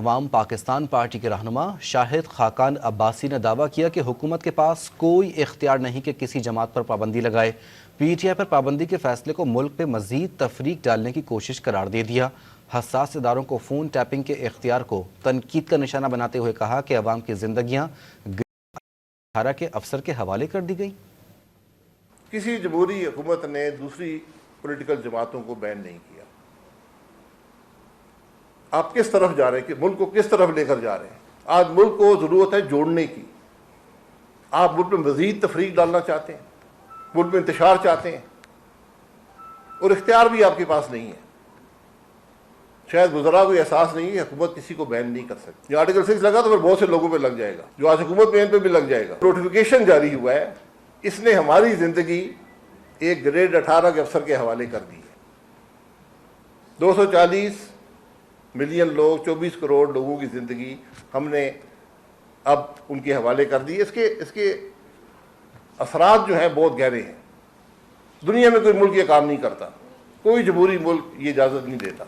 अवाम Pakistan party के रहनुमा शाहिद खाकान अब्बासी ने दावा किया कि हुकूमत के पास कोई इख्तियार नहीं कि किसी जमात पर पाबंदी लगाए। PTI पर पाबंदी के फैसले को मुल्क में मजीद तफरीक डालने की कोशिश करार दे दिया। हसास इदारों को फ़ोन टैपिंग के इख्तियार को तनकीद का निशाना बनाते हुए कहा कि अवाम की जिंदगियां 18 के अफसर के हवाले कर दी गई। किसी जमहूरी हुकूमत ने दूसरी पॉलिटिकल जमातों को बैन नहीं किया। आप किस तरफ जा रहे हैं कि मुल्क को किस तरफ लेकर जा रहे हैं? आज मुल्क को जरूरत है जोड़ने की। आप मुल्क में मजीद तफरीक डालना चाहते हैं, मुल्क में इंतशार चाहते हैं और इख्तियार भी आपके पास नहीं है। शायद गुजरा को एहसास नहीं है, हुकूमत किसी को बैन नहीं कर सकती। आर्टिकल 6 लगा तो फिर बहुत से लोगों पे लग जाएगा, जो आज हुकूमत में इन पे भी लग जाएगा। नोटिफिकेशन जारी हुआ है, इसने हमारी जिंदगी एक ग्रेड 18 के अफसर के हवाले कर दी है। 240 मिलियन लोग, 24 करोड़ लोगों की जिंदगी हमने अब उनके हवाले कर दी। इसके असरात जो हैं बहुत गहरे हैं। दुनिया में कोई मुल्क ये काम नहीं करता, कोई जमहूरी मुल्क ये इजाज़त नहीं देता।